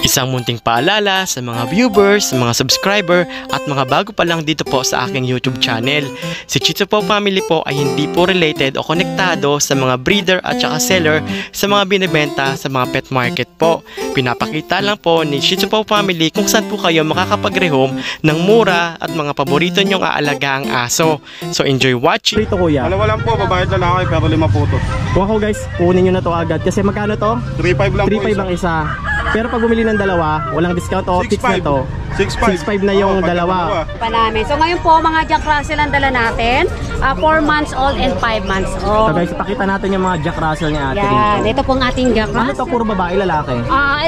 Isang munting paalala sa mga viewers, mga subscriber at mga bago pa lang dito po sa aking YouTube channel. Si Shih Tzu Paw Family po ay hindi po related o konektado sa mga breeder at saka seller sa mga binibenta sa mga pet market po. Pinapakita lang po ni Shih Tzu Paw Family kung saan po kayo makakapag-rehome ng mura at mga paborito nyong aalagang aso. So enjoy watching. Dito kuya. Dalawa lang po, babae at lalaki, pero 5 po to. Kung ako guys, kunin nyo na to agad. Kasi magkano to? 3.5 lang 3.5 po ang isa. Pero pag bumili ng dalawa, walang discount o fix na to. 6.5 na yung dalawa. Pa namin. So ngayon po mga Jack Russell ang dala natin. 4 months old and 5 months So old. guys, pakita natin yung mga Jack Russell niya ate Yan, dito. ito pong ating Jack Ano to, Russell. puro babae, lalaki?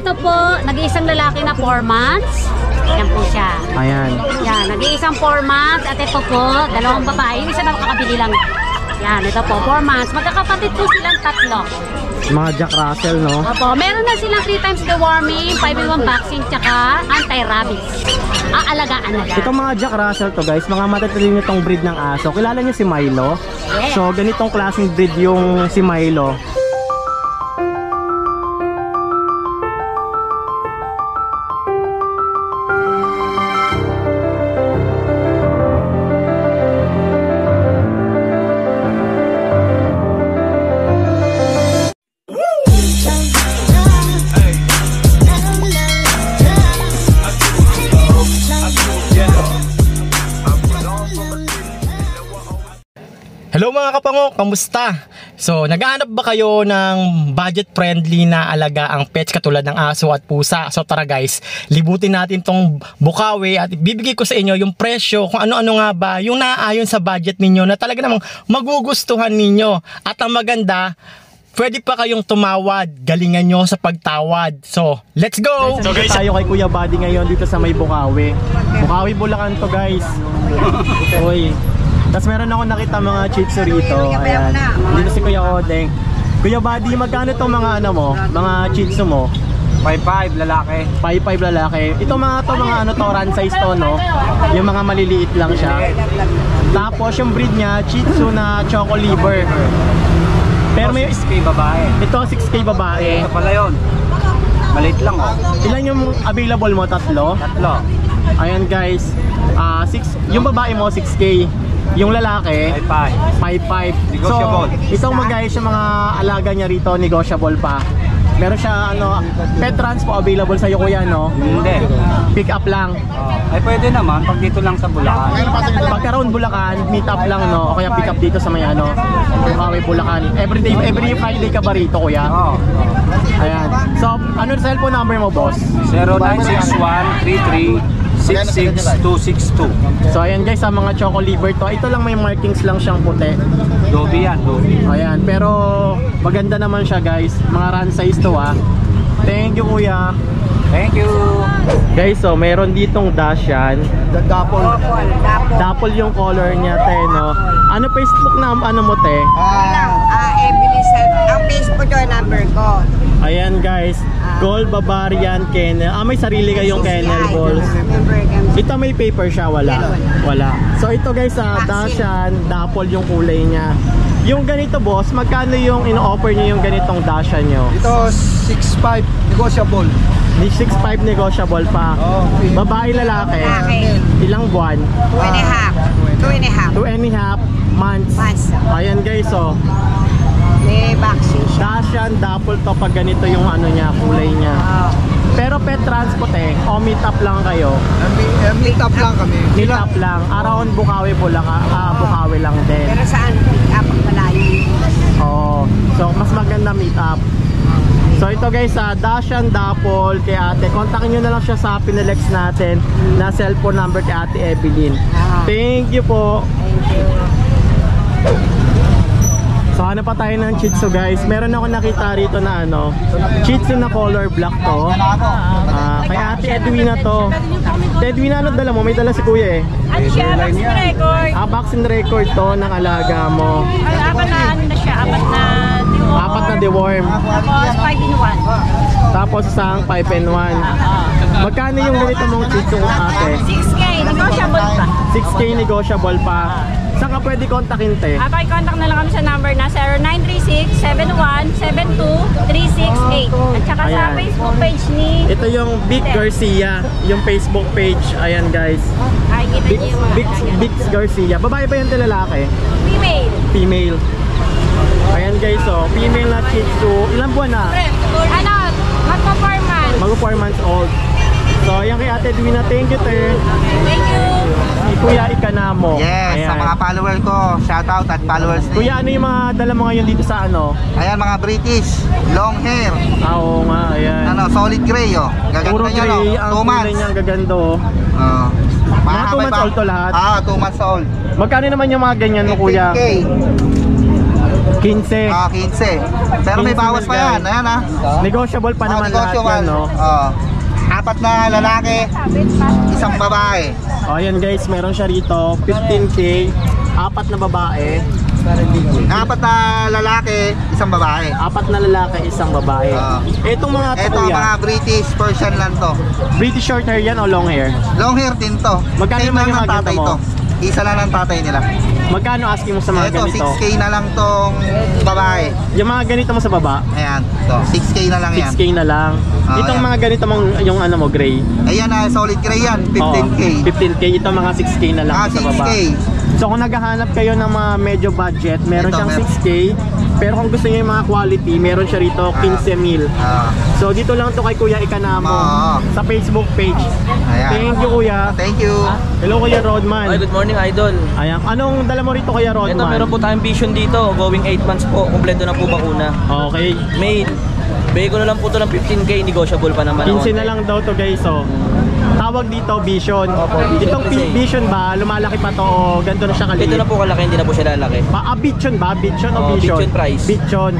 Ito po, nag-iisang lalaki na 4 months. Yan po siya. Ayan. Yan, nag-iisang 4 months. At ito po, dalawang babae. Yung isa na makakabili lang. Yan, ito po, 4 months. Magkakapatid po silang tatlo. Mga Jack Russell, no? Opo, meron na silang 3 times deworming, 5-in-1 vaccine, tsaka anti-rabies. Aalagaan na yan. Itong mga Jack Russell to guys, mga matatalino nitong breed ng aso. Kilala niyo si Milo? Yes. So ganitong klaseng breed yung si Milo. Hello mga kapango, kamusta? So, naghahanap ba kayo ng budget-friendly na alagaang pets katulad ng aso at pusa? So tara guys, libutin natin tong Bukawi at bibigay ko sa inyo yung presyo kung ano-ano nga ba yung naaayon sa budget ninyo na talaga namang magugustuhan ninyo. At ang maganda, pwede pa kayong tumawad, galingan nyo sa pagtawad. So, let's go! So guys, tayo kay Kuya Buddy ngayon dito sa may Bukawi. Bukawi, Bulacan to guys. Uy. Tapos meron ako nakita mga Shih Tzu rito. Ayan. Dito si Kuya Odeng. Kuya Buddy, magkano itong mga ano mo? Mga Shih Tzu mo? 5.5 lalaki. 5.5 lalaki. Ito mga ano to, run size to, no? Yung mga maliliit lang siya. Tapos yung breed niya, Shih Tzu na Choco Liver. Pero may 6K babae. ito 6K babae. Ito pala yun. Maliit lang oh. Ilan yung available mo? Tatlo? Tatlo. Ayan guys. Yung babae mo 6K. Yung lalaki 5.5. Negotiable. So, itong guys, yung mga alaga niya rito, negotiable pa. Meron siya pet trans po available sa iyo kuya, no? Hindi. Pick up lang. Ay pwede naman pag dito lang sa Bulacan. Pagka round Bulacan, meet up lang, no? O kaya pick up dito sa may Bukawi, Bulacan. Every Friday ka ba rito kuya? Oo. Ayan. So, ano yung cellphone number mo, boss? 0961-33-66262. So ayan guys, sa mga Choco Liver to, ito lang may markings lang siyang puti. Dobby yan, Dobby. Ayan, pero maganda naman siya guys. Mga run size to Thank you kuya. Thank you. Guys, so meron ditong Dachshund. Dapple yung color niya, te, no? Ano Facebook na ano mo, te? Ang Facebook ko, number ko. Ayan guys, Gold Bavarian Kennel. May sarili kayong kennel balls. Ito may paper siya, wala. Wala. So ito guys, Dachshund, Dapple yung kulay niya. Yung ganito boss, magkano yung ino-offer niyo yung ganitong Dachshund nyo? Ito 6.5 negotiable. 6.5 negotiable pa. Babae, lalaki. Ilang buwan? 2.5 months. Ayan guys, May vaccine siya. Dachshund, Dapple to pag ganito yung ano niya, kulay niya. Pero pet transport o meet up lang kayo? Meet up lang kami. Meet up lang. Around Bukawi, Bulacan. Bukawi lang din. Pero saan? Apang malayo. Oo. So mas maganda meet up. So ito guys, Dachshund, Dapple kay ate. Kontakin nyo na lang siya sa Pinelex natin na cellphone number kay ate Evelyn. Thank you po. So ano pa tayo ng Shih Tzu guys. Meron ako nakita rito na Shih Tzu na color black to. Kay ate Edwina to. Edwina, ano dala mo? May dala si kuya Ano siya, vaccine record. vaccine record to ng alaga mo. Apat na ano na siya, apat na deworm. 4 na deworm. Tapos 5-in-1. Tapos isang 5-in-1. Magkano yung ganito mong Shih Tzu ate? 6K, negotiable pa. 6K negotiable pa. Saan ka pwede kontakin, te? Pakicontact na lang kami sa number na 0936-7172-368. At saka sa Ayan. Facebook page ni Ito Ito yung Big Garcia, yung Facebook page. Ayan guys. Ay, kita Big, niyo yung mga Big, Big Garcia. Babae ba yan ito lalaki? female. Female. Ayan guys, oh. Female na Shih Tzu. Ilang buwan na? Ano, magpa-4 months. Mag 4 months old. So, ayan kay Ate Edwina. Thank you, te. Thank you. Si Kuya Ikanamo. Yes, sa Ayan. mga follower ko, shoutout at followers din. Kuya, ano yung mga dala mo ngayon dito sa ano? Ayan mga British, long hair, Oo nga, ayan. ano, solid gray oh. Puro Gaganda nyo no, gray, ang 2 kulay months. niya, ang gaganda oh. Oh. Mga 2 months old to lahat? 2 months old. Magkano naman yung mga ganyan mo, Kuya? 15K. 15. 15. Pero may 15 bawas pa guys. yan, ayan ha. Negotiable pa naman lahat yan, no? 4 na lalaki, 1 babae. O, ayan guys, meron siya rito, 15K, 4 na babae, 4 na lalaki, 1 babae. 4 na lalaki, 1 babae. Itong mga to, Ito Kuya, mga British Persian lang to. British short hair yan o long hair? Long hair din to. Magkano Same naman lang yung ng mga tatay ganito to. mo? Isa lang ng tatay nila. Magkano asking mo sa mga Ito, ganito? 6K na lang tong babae. Yung mga ganito mo sa baba, Ayan, to 6K na lang yan. 6K na lang. Itong ayan. mga ganito mong, yung ano mo, gray, Ayan na, solid gray yan, 15K. 15K, ito mga 6K na lang sa baba. 6K. So kung naghahanap kayo ng mga medyo budget, meron Ito, siyang meron. 6K. Pero kung gusto niyo yung mga quality, meron siya rito 15,000. So dito lang to kay Kuya Ikanamo sa Facebook page. Ayan. Thank you, Kuya. Thank you. Hello, Kuya Rodman. Ay, good morning, Idol. Ayan, anong dala mo rito, Kuya Rodman? Ito, meron po tayong Vision dito. Going 8 months po. Kompleto na po bakuna. Okay. Made. Bigay ko na lang po ito ng 15K. Negotiable pa naman. 15 na lang daw to, guys. So, tawag dito Vision. Vision Itong kasi. Vision ba, lumalaki pa to o ganito na siya kaliit? Ito na po kalaki, hindi na po siya lalaki. Vision ba? Vision o Oh, Vision? Vision price. Vision.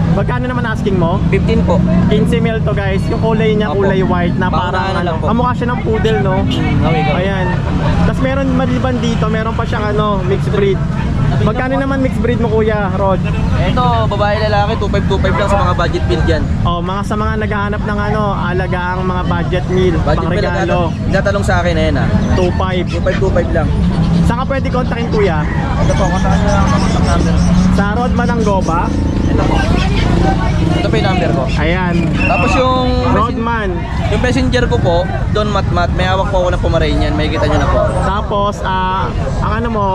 Magkano naman asking mo? 15 po. 15 mil to, guys. Yung kulay niya, Opo. kulay white na Paunahan parang na lang ano. po. Kamukha siya ng poodle, no? Okay, go. Ayan. Tapos meron maliban dito, meron pa siyang ano, mixed breed. Magkano naman mixed breed mo, Kuya Rod? Ito, babae lalaki, 2525 lang sa mga budget build yan. Oh, mga sa mga naghahanap ng ano, alagaang mga budget meal, Budget pang build regalo, nagtatalong sa akin, ayan ah. 2.5. 2525 lang. Saan ka pwede kontakin, Kuya? Ito po, kontakin nyo lang ang contact number. Sa Rod Mananggoba? Ito po. Ito po yung number ko. Ayan. Tapos yung Rodman. yung messenger ko po, Don Matmat, may hawak po ako ng Pomeranian, may kita nyo na po. Tapos, ang ano mo,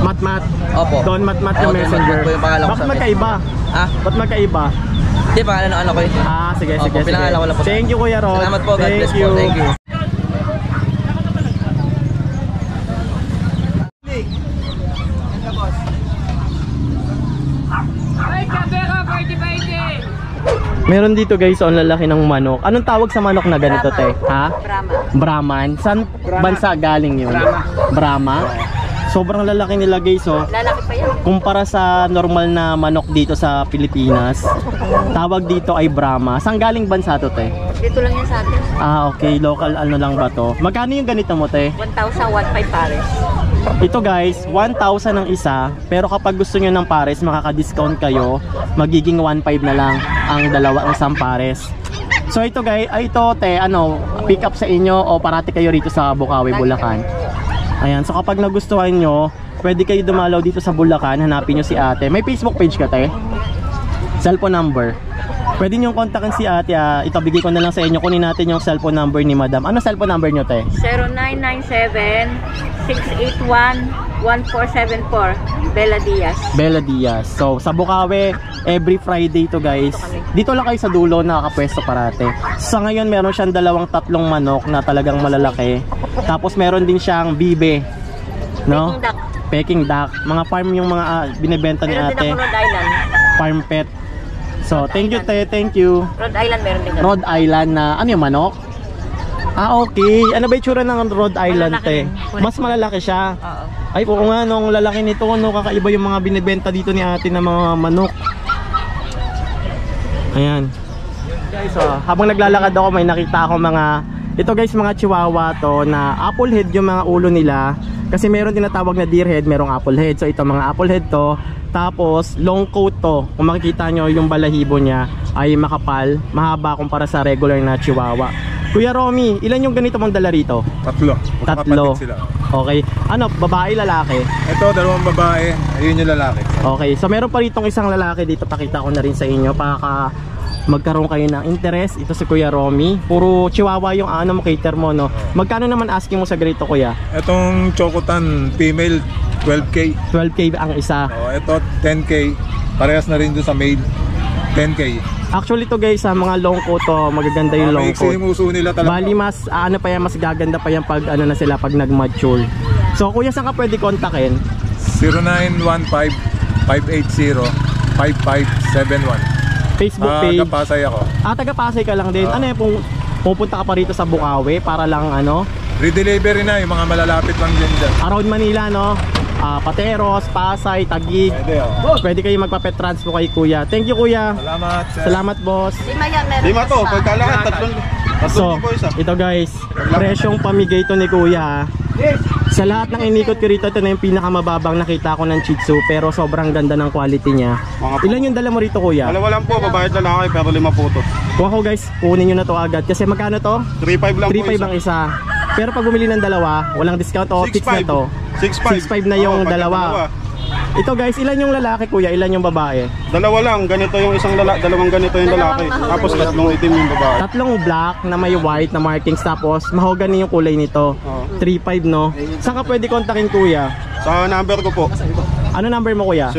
Matmat. Opo. Don Matmat yung Don messenger. Matmat po yung pangalan ko Bakit sa magkaiba? Ah, Ba't magkaiba? hindi pangalan ng ano ko yun. Sige, Opo, sige, sige. pinangalan ko lang po. Thank you, Kuya Rod. Salamat po, God Thank bless you. po, thank you. Meron dito guys, ang lalaki ng manok. Anong tawag sa manok na ganito, te? Ha? Brahma. Brahman. Saan bansa galing yun? Brahma. Sobrang lalaki nila guys, oh. Lalaki pa yan. Kumpara sa normal na manok dito sa Pilipinas, tawag dito ay Brahma. Saan galing bansa to, te? Dito lang yan sa atin. Okay, local ano lang ba to? Magkano yung ganito mo, te? 1,000, 1,500 pares. Ito guys, 1,000 ang isa, pero kapag gusto nyo ng pares, makaka-discount kayo, magiging 1,500 na lang ang dalawa ang isang pares. So ito guys, ito te, ano, pick up sa inyo o parati kayo rito sa Bukawi, Bulacan. Ayan, so kapag nagustuhan nyo, pwede kayo dumalaw dito sa Bulacan, hanapin nyo si ate. May Facebook page ka, te? Cellphone number. Pwede nyo kontakin si ate, ito bigay ko na lang sa inyo, kunin natin yung cellphone number ni madam. Ano cellphone number nyo, te? 0997-681-1474 Bella Diaz. Bella Diaz. So sa Bukawi, every Friday to guys. Dito lang kayo sa dulo nakakapwesto parate. Sa ngayon meron siyang 2-3 manok na talagang malalaki. Tapos meron din siyang bibe. No? Peking duck. Peking duck. Mga farm yung mga binebenta ni Meron din ate. ako Rhode Island. Farm pet. So thank you te, thank you. Rhode Island meron din ako. Rhode Island na ano yung manok? Okay. Ano ba yung tsura ng Rhode Island te? Malalaki. Mas malalaki siya. Oo. Ay, oo nga, nung lalaki nito, no, kakaiba yung mga binibenta dito ni ate ng mga manok. Ayan. Guys, habang naglalakad ako, may nakita ako mga, ito guys, mga chihuahua to, na apple head yung mga ulo nila. Kasi meron tinatawag na deer head, merong apple head. So ito, mga apple head to. Tapos, long coat to. Kung makikita nyo, yung balahibo niya ay makapal, mahaba kumpara sa regular na chihuahua. Kuya Romy, ilan yung ganito mong dala rito? Tatlo. Tatlo. Magkakapatid sila. Okay. Ano, babae, lalaki? Ito, 2 babae. Ayun yung lalaki. Okay. So meron pa ritong isang lalaki dito. Pakita ko na rin sa inyo. magkaroon kayo ng interest. Ito si Kuya Romy. Puro chihuahua yung ano mo, cater mo, no? Magkano naman asking mo sa ganito, Kuya? Itong Chocotan female 12K. 12K ang isa. Ito 10K. Parehas na rin doon sa male 10K. Actually to guys, sa mga long coat to, magaganda yung long Maiksi coat. yung uso nila talaga. Bali mas ano pa yan, mas gaganda pa yan pag ano na sila, pag nag-mature. So Kuya, saan ka pwede kontakin? 0915-580-5571. Facebook page. Kapasay ako. Taga-Pasay ka lang din. Ano yan, pupunta ka pa rito sa Bukawi para lang ano? Redelivery na yung mga malalapit lang din dyan. Around Manila, no? Pateros, Pasay, Taguig. Pwede oh. Pwede kayo magpa-pet transfer kay Kuya. Thank you, Kuya. Salamat. Sir. Salamat, boss. Lima yan, meron. Lima to, pagkalakad, tatlong So, ito guys, presyong pamigay to ni Kuya. Sa lahat ng inikot ko rito, ito na yung pinakamababang nakita ko ng Shih Tzu, pero sobrang ganda ng quality niya. Ilan yung dala mo rito, Kuya? Dalawa lang po, babae at lalaki, pero 5 po to. Kung ako guys, kunin nyo na to agad. Kasi magkano to? 3.5 lang po 3.5 ang isa. Pero pag bumili ng dalawa, walang discount o fix na to. 6.5 na yung dalawa. Ito guys, ilan yung lalaki, Kuya? Ilan yung babae? Dalawa lang, ganito yung isang dalawang ganito yung lalaki. Tapos tatlong itim yung babae. Tatlong black na may white na markings, tapos mahogany yung kulay nito. 3.5, no? Saan ka pwede kontakin, Kuya? Sa number ko po, Ano number mo, Kuya?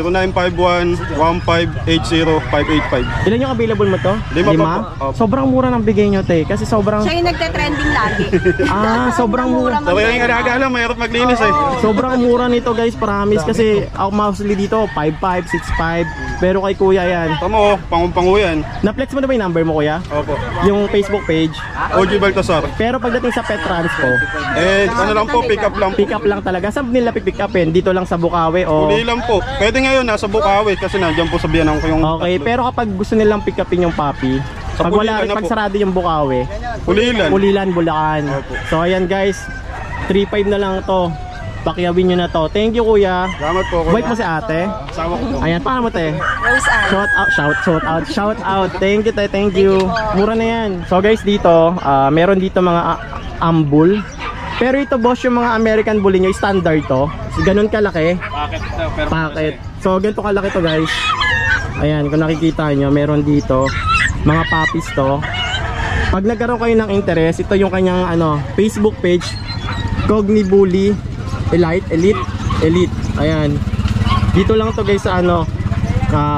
0951-1580585. Ilan yung available mo to? Lima pa po. Opo. Sobrang mura ng bigay nyo, te. Kasi sobrang... Siya yung nagte-trending lagi. Sobrang mura. Sabi yung alaga lang, mahirap maglinis eh. Sobrang mura nito, guys, promise. Kasi ako mostly dito, 5.5, 6.5. Pero kay Kuya yan. Tama oh, pangu yan. Na-flex mo na ba yung number mo, Kuya? Opo. Yung Facebook page. OG Baltasar. Pero pagdating sa pet transpo, Ano lang po, pick up lang po. pick up lang talaga. Saan nila pick upin? Dito lang sa Bukawi o... Uli lang po. Pwede ngayon, nasa Bukawi kasi nandiyan po sa biyanan ko yung... Okay, pero kapag gusto nilang pick upin yung puppy, Sa pag wala Pulilan rin, na pag po. sarado yung Bukawi, Ulilan. Pulilan, Bulacan. Opo. So ayan guys, 3.5 na lang to. Pakiawin nyo na to. Thank you, Kuya. Salamat po. Wait mo si ate. Asawa ko po. Ayan, paano mo, te? Rose Ann. Shout out. Thank you, te. Thank you. Mura na yan. So guys, dito, meron dito mga ambul. Pero ito, boss, yung mga American Bully nyo, standard to. Ganun kalaki. Packet. So, ganito kalaki to, guys. Ayan, kung nakikita nyo, meron dito mga puppies to. Pag nagkaroon kayo ng interest, ito yung kanyang Facebook page, Cogni Bully Elite. Ayan. Dito lang to guys sa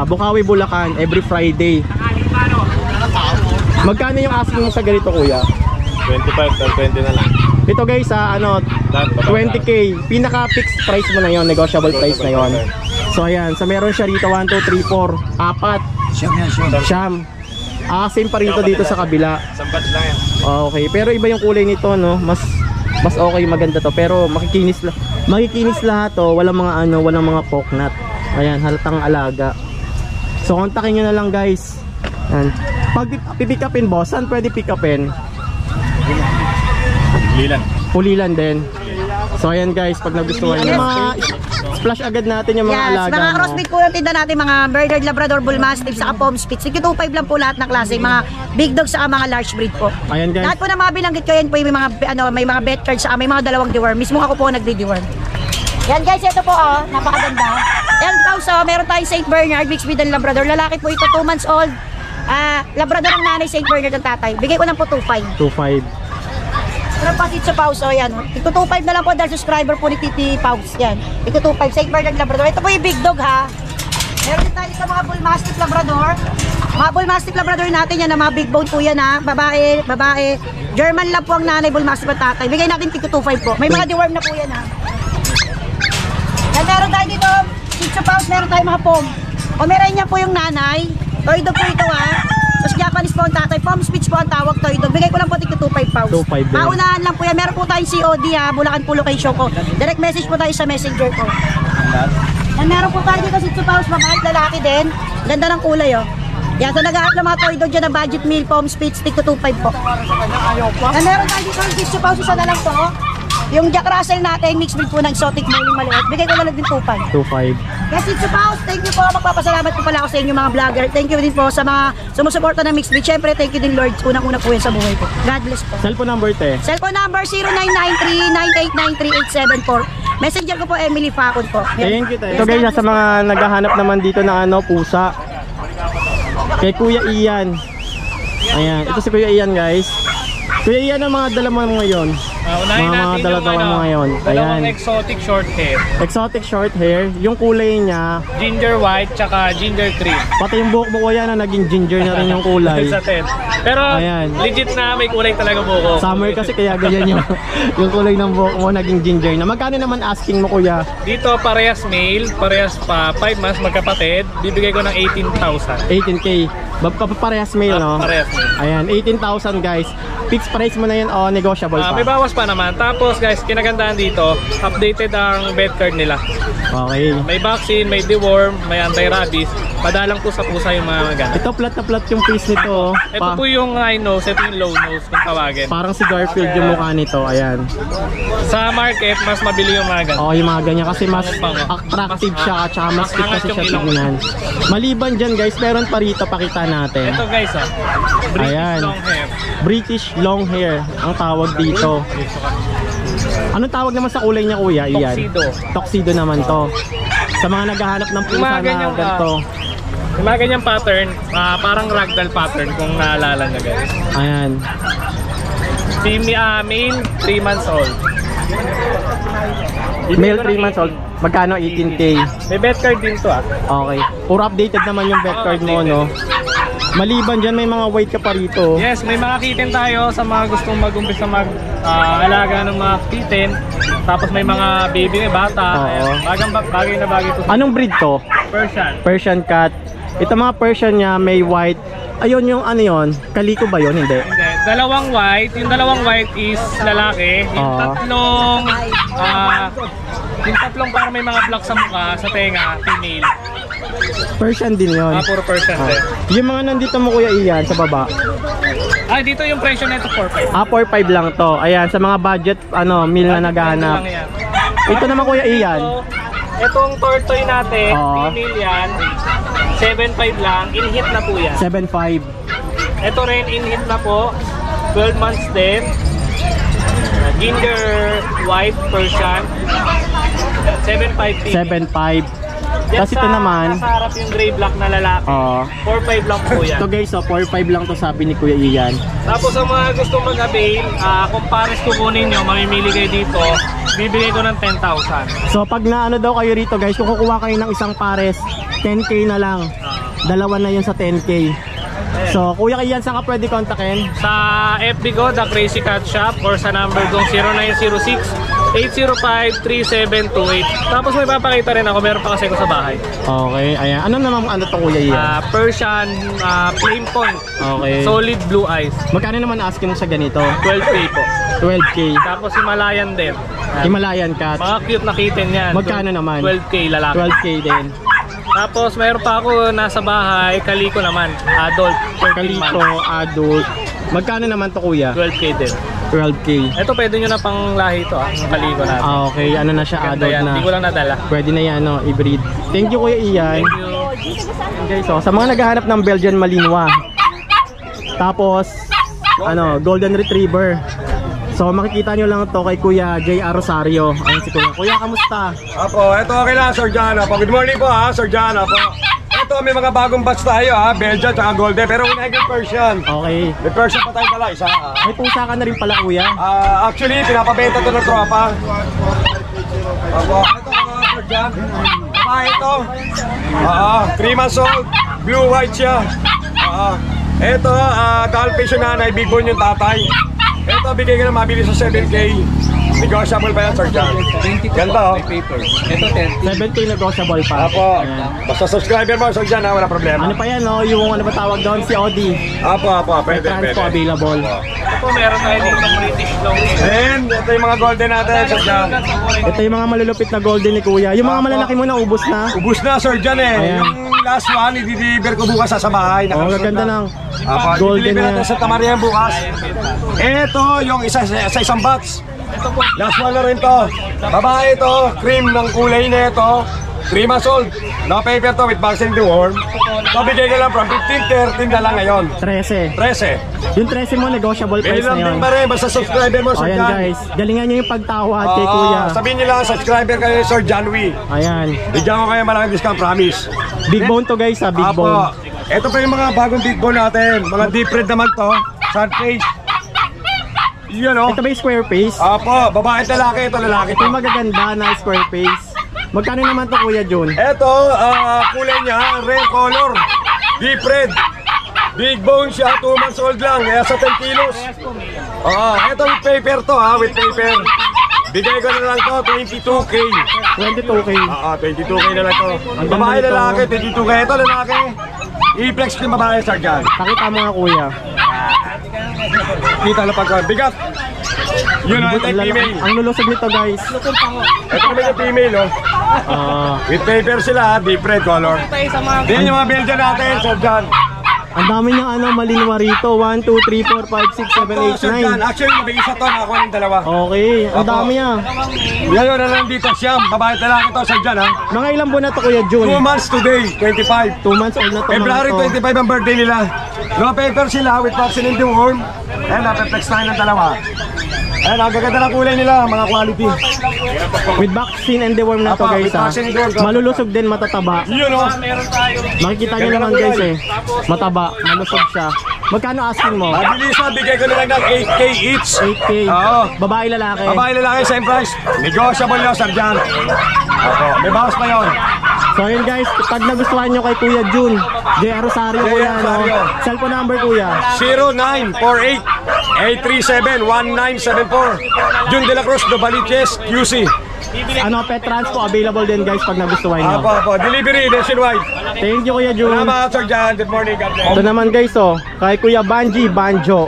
Bukawi, Bulacan, every Friday. Magkano yung asking mo sa ganito, Kuya? 25 or 20 na lang. Ito guys sa 20k. Pinaka fixed price mo na yon, negotiable price na yon. So ayan, so meron siya rito 1, 2, 3, 4, 4. Siyam. Same pa rin to dito sa kabila. Sambat lang yan. Okay, pero iba yung kulay nito, no? Mas okay, maganda to, pero makikinis lahat to, walang mga poknat. Ayan, halatang alaga. So kontakin nyo na lang guys. Ayan. Pag pipick upin, boss, saan pwede pick upin? Pulilan din. So ayan guys, pag nagustuhan nyo, splash agad natin yung mga Yes, alaga mga mo. crossbreed po yung tinda natin, mga Bernard, Labrador, Bull Mastiff, saka Pom Spitz. 2.5 lang po lahat ng klase, mga big dogs saka mga large breed po. Ayan guys. Lahat po na mga binanggit ko yan po yung may mga vet cards saka may mga dalawang deworm. Mismo ako po nagde-deworm. Yan guys, ito po napakaganda. Yan po, meron tayong St. Bernard mixed with and Labrador. Lalaki po ito, 2 months old. Labrador ang nanay, St. Bernard ang tatay. Bigay ko lang po 2.5. 2.5. Pero pasit sa Paus, yan. Ito 2.5 na lang po dahil subscriber po ni Titi Paus. Yan. Ito 2.5, St. Bernard Labrador. Ito po yung big dog ha. Meron din tayo sa mga Bull Mastiff Labrador. Mga Bull Mastiff Labrador natin yan na mga big bone po yan ha. Babae. German lab po ang nanay, Bull Mastiff ang tatay. Bigay natin tig 2.5 po. May mga deworm na po yan ha. Yan, meron tayo dito. Sa Paus, meron tayo mga pom. Pomeranian po yung nanay. Toy dog po ito ha. Tapos Japanese po ang tatay. Pom Spitz po ang tawag, toy dog. Bigay ko lang po tig 2.5 pounds. 2.5 din. Paunahan lang po yan. Meron po tayong COD ha. Bulacan po location ko. Direct message po tayo sa messenger ko. Yan, meron po tayo dito sa Paus, mabait lalaki din. Ganda ng kulay oh. Yan, so nag-aap ng mga toy dog dyan na budget meal, Pom Spitz, tig 2.5 po. Yan, meron tayo dito sa Paus, isa na lang to. Yung Jack Russell natin, mixed breed po ng exotic muling maliit. Bigay ko na lang din 2.5. 2.5. Kasi sa Paus, thank you po. Magpapasalamat po pala ako sa inyo mga vlogger. Thank you din po sa mga sumusuporta ng mixed breed. Siyempre, thank you din Lord. Unang-una po yan sa buhay ko. God bless po. Cellphone number, te. Cellphone number 0993-9893-874. Messenger ko po, Emily Facon po. Thank you, te. Ito guys, sa mga naghahanap naman dito ng pusa. Kay Kuya Ian. Ayan, ito si Kuya Ian guys. Kuya Ian, ang mga dala mo ngayon? Unahin natin dala yung mo ngayon. dalawang Ayan. exotic short hair. Exotic short hair. Yung kulay niya, Ginger white tsaka ginger cream. pati yung buhok mo kuya na naging ginger na rin yung kulay. Sa 10. Pero Ayan. legit na may kulay talaga buko. Summer kasi kaya ganyan yung kulay ng buhok mo naging ginger na. Magkano naman asking mo kuya? Dito parehas male, parehas pa 5 months magkapatid. Bibigay ko ng 18,000. 18k. Parehas male, no? Parehas male. Ayan, 18,000 guys. Fixed price mo na yan o negotiable pa? May bawas pa naman. Tapos guys, kinagandaan dito, updated ang bed card nila. Okay. May vaccine, may deworm, may anti-rabies. Padalang pusa-pusa yung mga ganun. Ito flat na flat yung face nito. Oh. Ito po yung high nose, ito yung low nose kung tawagin. Parang si Garfield yung mukha nito. Ayan. Sa market, mas mabili yung mga ganun. Oh, yung mga ganyan kasi mas attractive siya at saka mas cute kasi siya tignan. Maliban dyan guys, meron pa rito, pakita natin. Ito guys, British Ayan. long hair. British long hair ang tawag dito. Anong tawag naman sa kulay niya kuya? Iyan. Tuxedo. Tuxedo naman to. Sa mga naghahanap ng pusa na ganito. Yung mga ganyang pattern, parang ragdoll pattern kung naalala nyo guys. Ayan. Male, 3 months old. Male 3 months old. Magkano? 18k. May bed card din to Okay. Puro updated naman yung bed card mo, no? Maliban dyan, may mga white ka pa rito. Yes, may mga kitten tayo sa mga gustong mag-umpisa mag-alaga ng mga kitten. Tapos may mga baby, may bata. Oo. Bagay na bagay to. Anong breed to? Persian. Persian cat. Ito mga Persian niya, may white. Ayun yung ano yun? Kaliko ba yun? Hindi. Hindi. Dalawang white. Yung dalawang white is lalaki. Yung tatlong parang may mga black sa mukha, sa tenga, female. Persian din yun. Puro Persian din. Yung mga nandito mo kuya Ian, sa baba. Dito yung presyo nito 4.5. 4.5 lang to. Ayan, sa mga budget, meal na naghahanap. Ito naman kuya Ian. Itong tortoy natin, Oo. female yan. 7.5 lang. In-hit na po yan. 7.5. Ito rin, in-hit na po. 12 months din. Ginger white Persian. 7.5 female. 7.5. Tapos ito naman, Nasa harap yung gray black na lalaki. 4.5 lang po yan. ito guys, 4.5 lang to sabi ni Kuya Ian. Tapos sa mga gustong mag-avail, kung pares kukunin nyo, mamimili kayo dito, bibigay ko ng 10,000. So pag naano daw kayo rito guys, kung kukuha kayo ng isang pares, 10k na lang. Dalawa na yun sa 10k. So Kuya Ian, saan ka pwede kontakin? Sa FB ko, The Crazy Cat Shop, or sa number kong 0906-805-3728. Tapos may papakita rin ako, meron pa kasi ako sa bahay. Okay, ayan. Ano naman to Kuya Ian? Persian plain point. Okay. Solid blue eyes. Magkano naman asking mo sa ganito? 12K po. 12k. Tapos Himalayan din. Himalayan cat. Mga cute na kitten yan. Magkano naman? 12K lalaki. 12k din. Tapos mayroon pa ako nasa bahay, Kaliko naman, adult. 13 Kalito, months. adult. Magkano naman to kuya? 12K din. 12k. Ito pwede nyo na pang lahi to, yung Kaliko natin. Okay, ano na siya, Ganda adult yan. na. Hindi ko lang nadala. Pwede na yan, no, i-breed. Thank you Kuya Ian. Thank you. Okay, so sa mga naghahanap ng Belgian Malinois. Tapos Golden Retriever. So makikita nyo lang to kay Kuya J.R. Rosario. Ayun si Kuya. Kuya, kamusta? Apo, eto okay lang, Sir John. Apo, good morning po ha, Sir John. Apo. Ito, may mga bagong batch tayo ha, Belgian at Golden, pero unagin Persian. Okay. May Persian pa tayo pala, isa. May pusa ka na rin pala Kuya. Actually, pinapabenta to ng tropa. Apo, ito Sir John. Babae ito. 3 months old, blue white siya. Ito, Dalpation nanay, big bone yung tatay. Ito, bigay ka na mabili sa 7K. Negotiable pa yan, Sir John. Ganda, oh. Ito 10. 7k negotiable pa. Apo, Ayan. basta subscriber mo, Sir John, wala problema. Ano pa yan, no? Yung ano ba tawag doon? Si Odi. Apo, pwede, Trans po available. Ito meron tayo dito ng British long hair. And ito yung mga golden natin, Sir John. Ito yung mga malulupit na golden ni Kuya. Yung mga malalaki mo na ubos na. Ubus na, Sir John eh. Ayan. Yung last one, i-deliver ko bukas sa bahay. Oh, gaganda ng Apo, golden i-deliver na. natin sa Tamarian bukas. Ito, yung isa sa isang box. Last one na rin to. Babae ito, cream ng kulay na ito. 3 months old. No paper to with vaccine deworm. So, bigay ka lang from 15, 13 na lang ngayon. 13. 13. Yung 13 mo, negotiable Bili price na lang yun. din pa rin, basta subscriber mo, Sir Ayan John. guys, galingan nyo yung pagtawad kay Kuya. Sabihin nyo lang, subscriber kayo, Sir John Wee. Ayan. Bigyan ko kayo malaking discount, promise. Big bone to guys ha, big Apo, bone. Ito pa yung mga bagong big bone natin. Mga deep red naman to. Sun face. Yan o. Ito ba yung square face? Apo, babae at lalaki. Ito lalaki Ito to. yung magaganda na square face. Magkano naman to Kuya Jun? Ito, kulay niya, rare color. Deep red. Big bone siya, 2 months old lang. Kaya sa 10 kilos. Ito with paper to ha, with paper. Bigay ko na lang to, 22K. 22K. 22K na lang to. Ang babae nito. lalaki, 22K. Ito lalaki. I-flex ko yung babae sa dyan. Pakita mo nga Kuya. Kita na pagka. Bigat. Yun ang female. Ang lulusog nito guys. Ito naman yung female oh. With paper sila, deep red color. Din yung mga Belgian natin, Sir John. Ang dami niyang malinwa rito. 1, 2, 3, 4, 5, 6, 7, 8, Sir John, actually, may isa to, nakakuha ng dalawa. Okay, ang dami niya. Yan na lang dito, siyam. Babae talaki to, Sir John ha. Mga ilang buwan na to Kuya Jun? 2 months today, 25. 2 months old na to. February mga to. 25 ang birthday nila. No paper sila with vaccine in the worm. Ayan, napeplex tayo ng dalawa. Ayan, ang gaganda ng kulay nila, mga quality. With vaccine and deworm na to Apa, guys with ha. vaccine and deworm. Malulusog din, matataba. Yun o. Makikita nyo naman guys mataba, malusog siya. Magkano asking mo? Mabilisa, bigay ko na lang ng 8K each. 8K. Oo. Babae lalaki. Babae lalaki, same price. Negotiable na, Sir John. May bawas pa yun. So yun guys, pag nagustuhan nyo kay Kuya Jun, J. Rosario J. Kuya, no? Rosario. Cellphone number Kuya. 0948-837-1974. Jun de la Cruz, Novaliches, QC. Pet transpo available din guys pag nagustuhan nyo. Apo. Delivery nationwide. Thank you Kuya Jun. Salamat, Sir John. Good morning, God bless. Ito naman guys kay Kuya Banji Banjo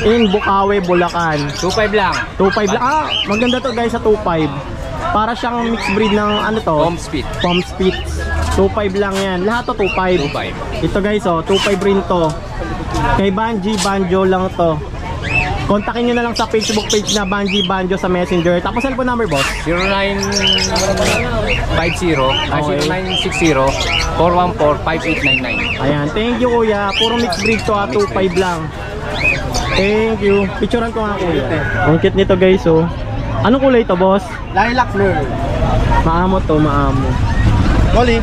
in Bukawe, Bulacan. 2.5 lang. 2.5 lang. Maganda to guys sa 2.5. Para siyang mixed breed ng Spit. Pom Spit. 2.5 lang yan. Lahat to 2.5. 2.5. Ito guys 2.5 rin to. Kay Banji Banjo lang to. Kontakin nyo na lang sa Facebook page na Banji Banjo sa Messenger. Tapos cellphone number boss? 0960-414-5899. Ayan, thank you kuya. Puro mixed breed to 2.5 lang. Thank you. Picturean ko nga kuya. Ang cute nito guys Anong kulay to boss? Lilac blue. Maamo to, maamo. Molly.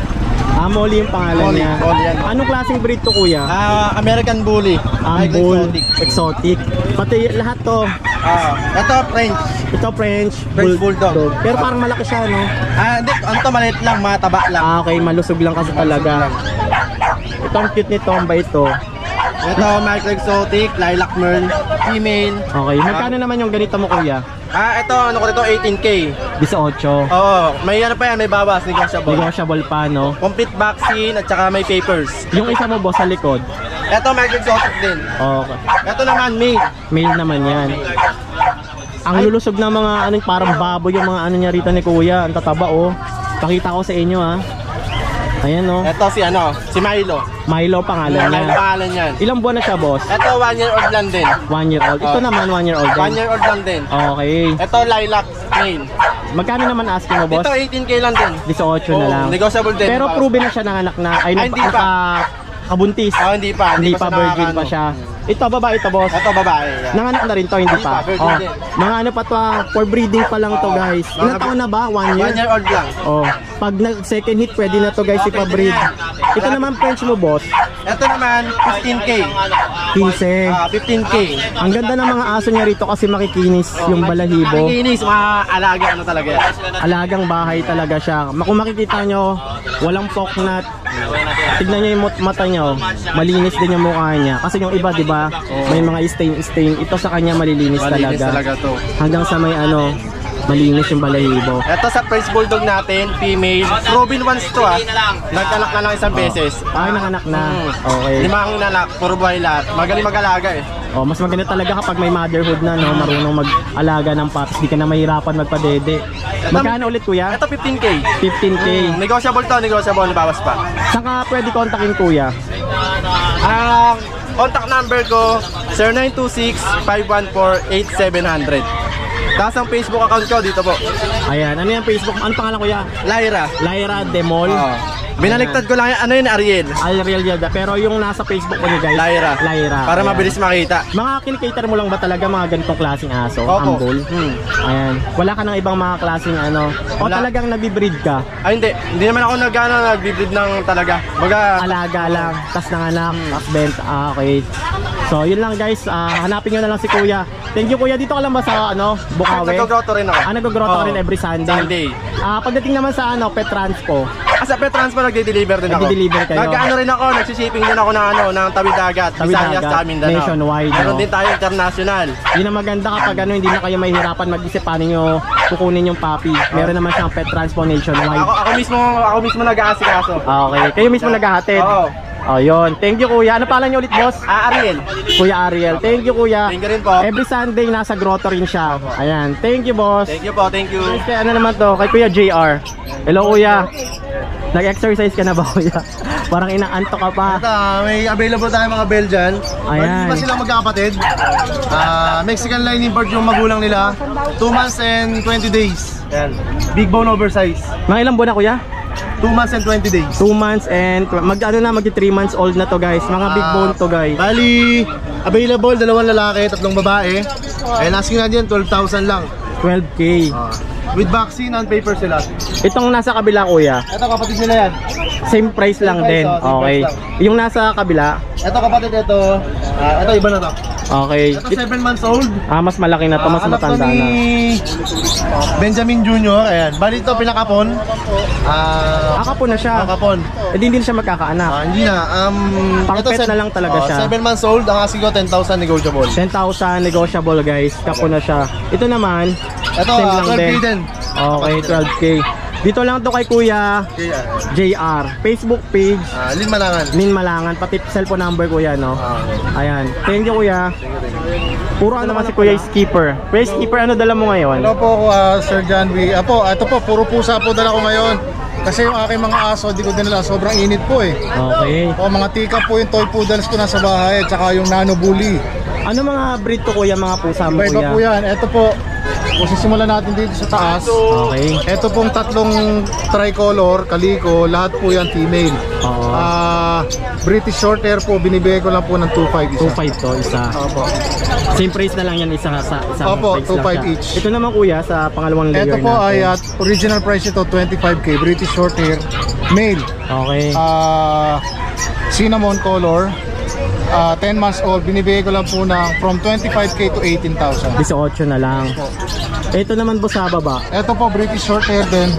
Molly yung pangalan Molly, niya. Molly yan. Anong klaseng breed to kuya? American Bully. Bull, exotic. Pati lahat to. Ito French. Ito French Bulldog. Pero parang malaki siya, no? Hindi, ano to, maliit lang, mataba lang. Okay, malusog lang kasi talaga. Ito ang cute nito, ang bait to. Ito, micro exotic, lilac merl, female. Okay, magkano naman yung ganito mo kuya? Ito, ano ko dito, 18K. 18. Oo, may ano pa yan, may bawas, negotiable. Negotiable pa, no? Complete vaccine at saka may papers. Yung isa mo boss sa likod. Ito, micro exotic din. Okay. Ito naman, male. Male naman yan. Ang lulusog na mga parang baboy yung mga niya rito ni kuya. Ang tataba Pakita ko sa inyo Ayan Ito si Milo. Milo pangalan Milo niya. pangalan yan. Ilang buwan na siya boss? Ito, 1 year old lang din. 1 year old. Ito naman 1 year old din. 1 year old lang din. Okay. Ito, lilac male. Magkano naman asking mo boss? Ito, 18K lang din. 18 na lang. Negotiable din. Pero proven na siya nanganak na. Hindi pa. Kabuntis. Hindi pa. Hindi pa virgin pa siya. Ito babae ito boss. Ito babae. Yan. Nanganak na rin to, hindi pa. virgin din. Mga pa to, for breeding pa lang to guys. Ilang taon na ba? 1 year? 1 year old lang. Pag nag-second hit, pwede na to guys ipa-breed. Ito naman French mo boss. Ito naman, 15K. 15. 15K. Ang ganda ng mga aso niya rito kasi makikinis yung balahibo. Makikinis, mga alaga talaga yan. Alagang bahay talaga siya. Kung makikita nyo, walang poknat. Tignan nyo yung mata nyo, malinis din yung mukha niya. Kasi yung iba, di ba, may mga stain. Ito sa kanya malilinis talaga. To. Hanggang sa may malinis yung balahibo. Ito sa French Bulldog natin, female. Robin once to Nagkanak na lang isang beses. Ay, nanganak na. Okay. 5 ang inanak, puro buhay lahat. Magaling mag-alaga mas maganda talaga kapag may motherhood na, no? Marunong mag-alaga ng pups. Di ka na mahirapan magpadede. Magkano ulit kuya? Ito 15K. 15K. Negotiable to, negotiable, bawas pa. Saan ka pwede kontakin kuya? Contact number ko 0926-514-8700. Tapos ang Facebook account ko dito po. Ayan, ano yung Facebook? Ano pangalan kuya? Lyra Demol. Binaliktad ko lang yan. Ano yun, Ariel? Ariel Yada. Pero yung nasa Facebook mo niyo guys, Lyra. Para Ayan. mabilis makita. Mga kinikater mo lang ba talaga mga ganitong klaseng aso? Opo. Ambol? Ayan. Wala ka ng ibang mga klaseng ano? O Wala. talagang nabibreed ka? Ay, hindi. Hindi naman ako nag-breed ng talaga. Baga, Alaga lang, tas nanganak, tas benta. Okay. So, yun lang guys. Hanapin nyo na lang si Kuya. Thank you Kuya. Dito ka lang ba sa Bukawi? nag-grotto rin ako. Nag-grotto ka Oo. rin every Sunday. Pagdating naman sa Pet Transpo, Sa Pet Transpo nagde-deliver din ako. Nagde-deliver kayo? Nag-ano rin ako, nagsishipping din ako ng Tawid Dagat, Visayas sa Mindanao. Nationwide. Meron no? din tayo international. Yun ang maganda kapag hindi na kayo mahihirapan mag-isip paano nyo kukunin yung puppy. Meron naman siyang Pet Transpo nationwide. Ako mismo nag-aasikaso. Okay, kayo mismo naghahatid. Oo. Oh, yun. Thank you Kuya. Ano pala niyo ulit, boss? Ariel. Kuya Ariel. Thank you Kuya. Thank you rin po. Every Sunday nasa grotto rin siya. Ayan. Thank you, boss. Thank you po, thank you. Kaya ano naman to? Kay Kuya JR. Hello Kuya. Nag-exercise ka na ba Kuya? Parang inaantok ka pa. May available tayo mga Belgian. Ayan. Ba silang magkakapatid? Mexican line import yung magulang nila. 2 months and 20 days. Ayan. Big bone oversize. Mga ilang buwan na Kuya? 2 months and 20 days. 2 months and magti 3 months old na to guys. Mga big bone to guys. Bali, available 2 lalaki, 3 babae. And asking natin 12,000 lang. 12K. With vaccine and paper sila. Itong nasa kabila Kuya, Ito kapatid nila yan. same price lang price, din. same Okay. price lang. Yung nasa kabila, Ito kapatid, ito iba na to. okay. Ito 7 months old. Mas malaki na to, mas Anak to matanda na. ni Benjamin Jr. Ayan. Bali ito pinakapon. Kapon na siya. Kapon. Hindi din siya magkakaanak. Hindi na. Pang pet na lang talaga siya. 7 months old. Ang asking ko 10,000 negotiable. 10,000 negotiable guys. Kapon na siya. Ito naman, Ito, same lang 12K din. din. Okay, 12K. Dito lang to kay Kuya JR. Facebook page, Lin Malangan. Lin Malangan. Pati cellphone number Kuya, no? Ayan. Thank you Kuya. Puro ano naman si Kuya Skipper. Kuya Skipper, ano dala mo ngayon? Hello po, Sir John B. Ito po, puro pusa po dala ko ngayon. Kasi yung aking mga aso, di ko dinala. Sobrang init po eh. Okay. Mga tika po yung toy poodles ko nasa bahay at saka yung nano bully. Ano mga breed to Kuya, mga pusa mo Iba-iba Kuya? po yan. Ito po, kung sisimulan natin dito sa taas. Okay. Ito pong 3 tricolor, kaliko, lahat po yan female. Oo. British Shorthair po, binibigay ko lang po ng 2.5 isa. 2.5 to, isa. Opo. Same price na lang yan, isa sa Opo, price lang 2.5 siya. each. Ito naman Kuya, sa pangalawang layer Ito po natin. ay original price ito, 25K, British Shorthair, male. Okay. Cinnamon color, 10 months old, binibigay ko lang po ng from 25K to 18,000. 18 na lang. Ito naman po sa baba. Ito po, British Shorthair din,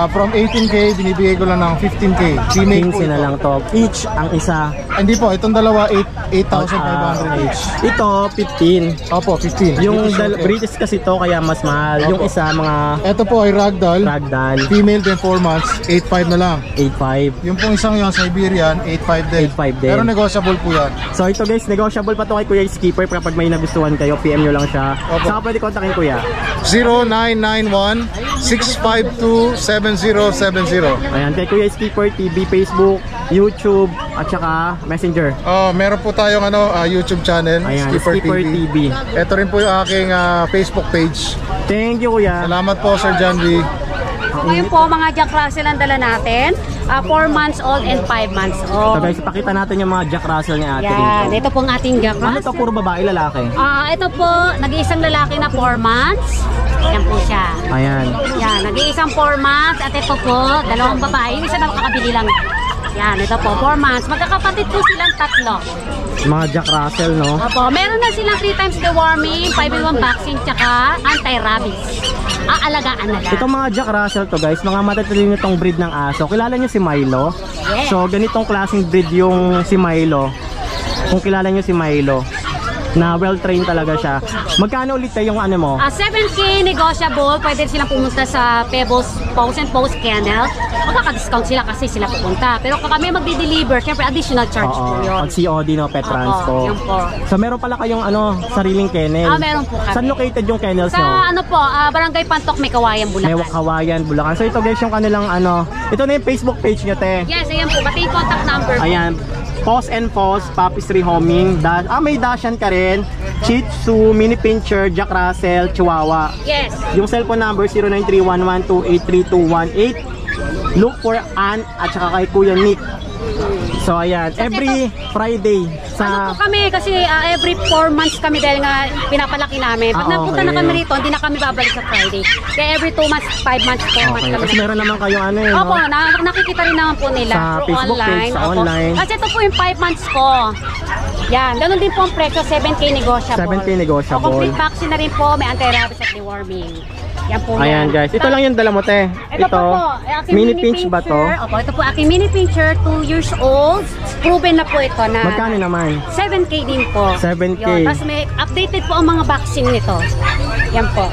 from 18K, binibigay ko lang ng 15K. Female po 15 na ito. lang to. Each ang isa. Hindi po, itong dalawa, 8,500 each. Ito, 15. Opo, 15. Yung British Shorthair. British kasi to, kaya mas mahal. Yung Opo. isa, mga Ito po ay Ragdoll. ragdoll. Female din 4 months, 8.5 na lang. 8.5. Yung pong isang yung Siberian, 8.5 din. 8.5 din. Pero negotiable po yan. So ito guys, negotiable pa to kay Kuya Skipper. Kapag may nagustuhan kayo, PM nyo lang siya. Opo. Saka pwede kontakin Kuya. 0991-652-7070. Ayan, kay Kuya Skipper TV, Facebook, YouTube, at saka Messenger. Meron po tayong YouTube channel, Ayan, Skipper TV. Ito rin po yung aking Facebook page. Thank you Kuya. Salamat po Sir John B. Ngayon po, mga Jack Russell ang dala natin. 4 months old and 5 months So old. guys, ipakita natin yung mga Jack Russell ni Ate Yan, dito. ito pong ating Jack Ano Russell. to, puro babae, lalaki? Ito po, nag-iisang lalaki na 4 months. Yan po siya. Ayan. Yan, nag-iisang 4 months. At ito po, 2 babae. Yung isa na makakabili lang. Yan, ito po, 4 months. Magkakapatid po silang 3. Mga Jack Russell, no? Opo, meron na silang 3 times deworming, 5-in-1 vaccine, tsaka anti-rabies. Aalagaan na lang. Itong mga Jack Russell to guys, mga matatalino itong breed ng aso. Kilala nyo si Milo? Yes. So ganitong klaseng breed yung si Milo. Kung kilala nyo si Milo, na well-trained talaga siya. Magkano ulit yung ano mo? 7K negotiable, pwede silang pumunta sa Pebbles Post and Post Kennel. Magkaka-discount sila kasi sila pupunta. Pero kung kami magdi-deliver, syempre additional charge po yun. Pag COD, no, Pet Transpo. Yun po. So meron pala kayong sariling kennel? Meron po kami. Saan located yung kennels Sa nyo? Barangay Pantok, may Kawayan, May Bulacan. Kawayan, Bulacan. So ito guys yung kanilang ito na yung Facebook page nyo, te. Yes, ayan po. Pati yung contact number po. Ayan. Pause and Pause, Puppies Rehoming. May Dashan ka rin. Shih Tzu, Mini Pinscher, Jack Russell, Chihuahua. Yes. Yung cellphone number 093112832218. look for Ann at saka kay Kuya Nick. So ayan, every Friday Ano sa po kami kasi every 4 months kami dahil nga pinapalaki namin. Pag napunta na okay. kami rito, hindi na kami babalik sa Friday. Kaya every 2 months, 5 months, 4 months okay. kami. Kasi meron naman kayong ano eh, Opo, no? nakikita rin naman po nila Sa through Facebook page, online. sa Opo. online. Kasi ito po yung 5 months ko. Yan, ganun din po ang presyo, 7K negotiable. 7K negotiable. O complete vaccine na rin po, may anti-rabies at deworming. Yan po Ayan yan. guys, ito lang yung dala mo te. Ito po, aking mini pinch ba to? Opo, ito po aking mini pincher, 2 years old. Proven na po ito na. Magkano naman? 7K din po. 7K. Yun. Tapos may updated po ang mga vaccine nito. Yan po.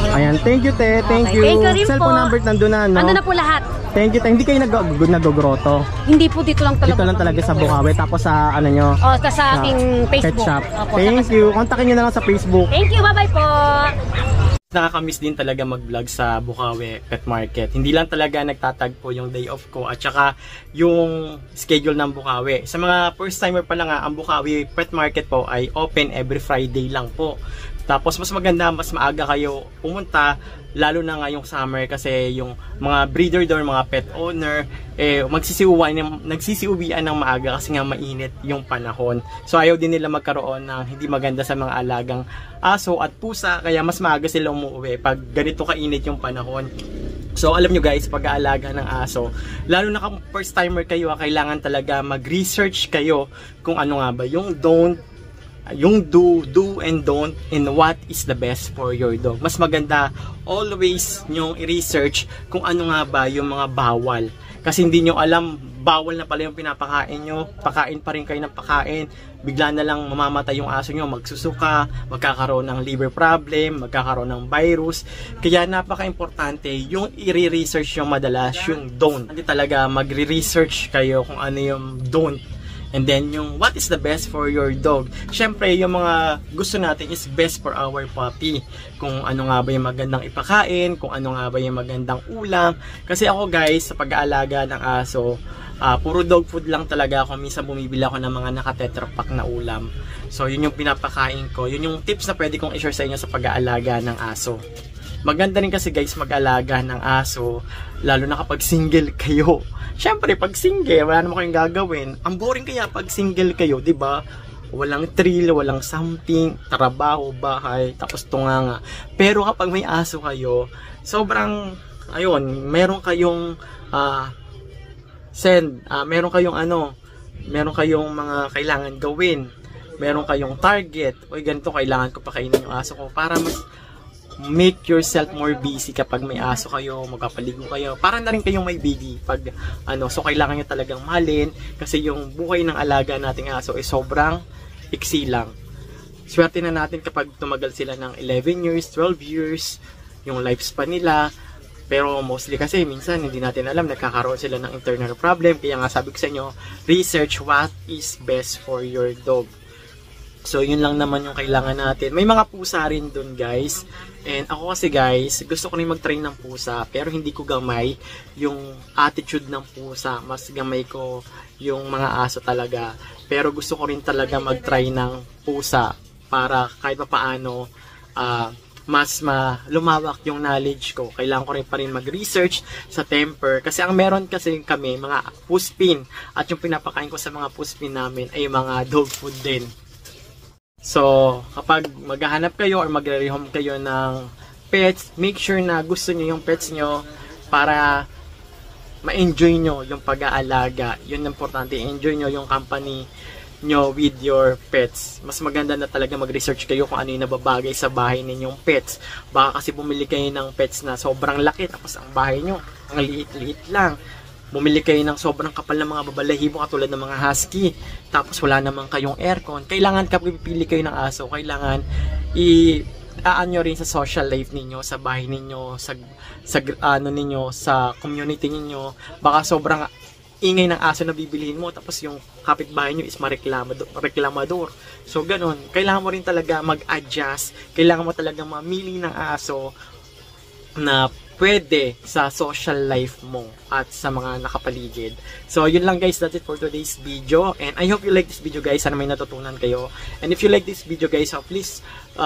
Ayan, thank you te, thank Okay, you. thank you rin Cellphone po. number nandun na, no? Ano na po lahat? Thank you te. Hindi kayo nag-groto. Hindi po dito lang talaga. Dito lang talaga sa Bukawi, tapos sa ano nyo? O, sa aking pet Facebook. shop. Opo, Thank you. Kontakin nyo na lang sa Facebook. Thank you, bye-bye po. Nakakamiss din talaga mag-vlog sa Bukawi Pet Market. Hindi lang talaga nagtatagpo yung day off ko at saka yung schedule ng Bukawi. Sa mga first timer pa lang ang Bukawi Pet Market po ay open every Friday lang po. Tapos mas maganda, mas maaga kayo pumunta, lalo na ngayong summer kasi yung mga breeder doon, mga pet owner, nagsisiuwian ng maaga kasi nga mainit yung panahon. So ayaw din nila magkaroon ng hindi maganda sa mga alagang aso at pusa, kaya mas maaga sila umuwi pag ganito kainit yung panahon. So alam nyo guys, pag-aalaga ng aso, lalo na kung first timer kayo, kailangan talaga mag-research kayo kung ano nga ba yung yung do and don't and what is the best for your dog. Mas maganda always nyong i-research kung ano nga ba yung mga bawal. Kasi hindi nyo alam, bawal na pala yung pinapakain nyo, pakain pa rin kayo ng pakain, bigla na lang mamamatay yung aso nyo, magsusuka, magkakaroon ng liver problem, magkakaroon ng virus. Kaya napaka-importante yung i-research yung madalas yung don't. Hindi talaga magre-research kayo kung ano yung don't. And then yung what is the best for your dog. Syempre yung mga gusto natin is best for our puppy. Kung ano nga ba yung magandang ipakain, kung ano nga ba yung magandang ulam. Kasi ako guys, sa pag-aalaga ng aso, puro dog food lang talaga ako. Minsan bumibili ako ng mga naka-tetrapack na ulam. So yun yung pinapakain ko. Yun yung tips na pwede kong i-share sa inyo sa pag-aalaga ng aso. Maganda rin kasi guys mag-alaga ng aso, lalo na kapag single kayo. Syempre pag single, wala naman kayong gagawin. Ang boring kaya pag single kayo, 'di ba? Walang thrill, walang something, trabaho, bahay, tapos tunganga. Pero kapag may aso kayo, sobrang ayun, meron kayong meron kayong mga kailangan gawin. Meron kayong target. Oy, ganito kailangan ko pakainin yung aso ko para mas make yourself more busy kapag may aso kayo, magpapaligo kayo. Parang na rin kayong may baby pag so kailangan nyo talagang mahalin kasi yung buhay ng alaga nating aso ay sobrang iksi lang. Swerte na natin kapag tumagal sila ng 11 years, 12 years, yung lifespan nila. Pero mostly kasi minsan hindi natin alam, nagkakaroon sila ng internal problem. Kaya nga sabi ko sa inyo, research what is best for your dog. So yun lang naman yung kailangan natin. May mga pusa rin dun guys. And ako kasi guys, gusto ko rin mag-train ng pusa. Pero hindi ko gamay yung attitude ng pusa. Mas gamay ko yung mga aso talaga. Pero gusto ko rin talaga mag-try ng pusa. Para kahit paano mas lumawak yung knowledge ko. Kailangan ko rin pa rin mag-research sa temper. Kasi ang meron kasi kami, mga puspin. At yung pinapakain ko sa mga puspin namin ay mga dog food din. So, kapag maghahanap kayo or magre-rehome kayo ng pets, make sure na gusto nyo yung pets nyo para ma-enjoy nyo yung pag-aalaga. Yun importante, enjoy nyo yung company nyo with your pets. Mas maganda na talaga mag-research kayo kung ano yung nababagay sa bahay ninyong pets. Baka kasi bumili kayo ng pets na sobrang laki tapos ang bahay nyo, ang liit-liit lang. Bumili kayo ng sobrang kapal ng mga babalahibo katulad ng mga husky. Tapos wala naman kayong aircon. Kailangan kapag pipili kayo ng aso, kailangan i-aan rin sa social life ninyo, sa bahay ninyo, sa community ninyo. Baka sobrang ingay ng aso na bibilihin mo tapos yung kapitbahay nyo is reklamador. So ganun, kailangan mo rin talaga mag-adjust. Kailangan mo talaga mamili ng aso na pwede sa social life mo at sa mga nakapaligid. So, yun lang guys, that's it for today's video. And I hope you like this video guys. Sana may natutunan kayo. And if you like this video guys, please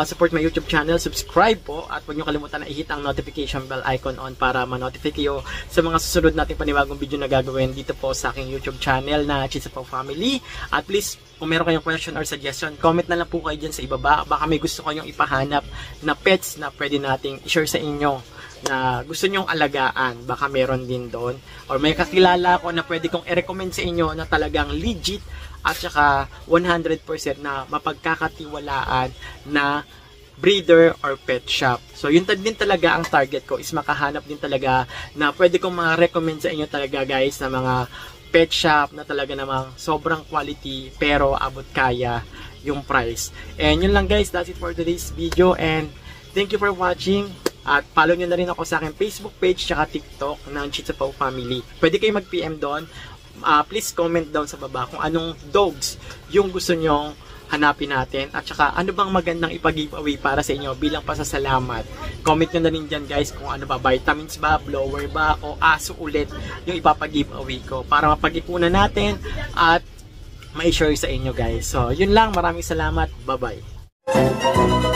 support my YouTube channel. Subscribe po. At huwag nyo kalimutan na i-hit ang notification bell icon on para ma-notify kayo sa mga susunod nating panibagong video na gagawin dito po sa aking YouTube channel na Chitsa Pao Family. At please, kung meron kayong question or suggestion, comment na lang po kayo dyan sa ibaba. Baka may gusto kayong ipahanap na pets na pwede nating i-share sa inyo na gusto nyong alagaan, baka meron din doon. Or may kakilala ko na pwede kong i-recommend sa inyo na talagang legit at saka 100% na mapagkakatiwalaan na breeder or pet shop. So yun din talaga ang target ko, is makahanap din talaga na pwede kong ma-recommend sa inyo talaga guys na mga pet shop na talaga namang sobrang quality pero abot kaya yung price. And yun lang guys, that's it for today's video and thank you for watching. At follow nyo na rin ako sa aking Facebook page tsaka TikTok ng Chitsa Pao Family. Pwede kayo mag-PM doon. Please comment down sa baba kung anong dogs yung gusto nyong hanapin natin. At saka ano bang magandang ipag-giveaway para sa inyo bilang pasasalamat. Comment nyo na rin dyan guys kung ano ba, vitamins ba, blower ba, o aso ulit yung ipapag-giveaway ko. Para mapag-ipunan natin at mai-share sa inyo guys. So yun lang, maraming salamat. Bye-bye.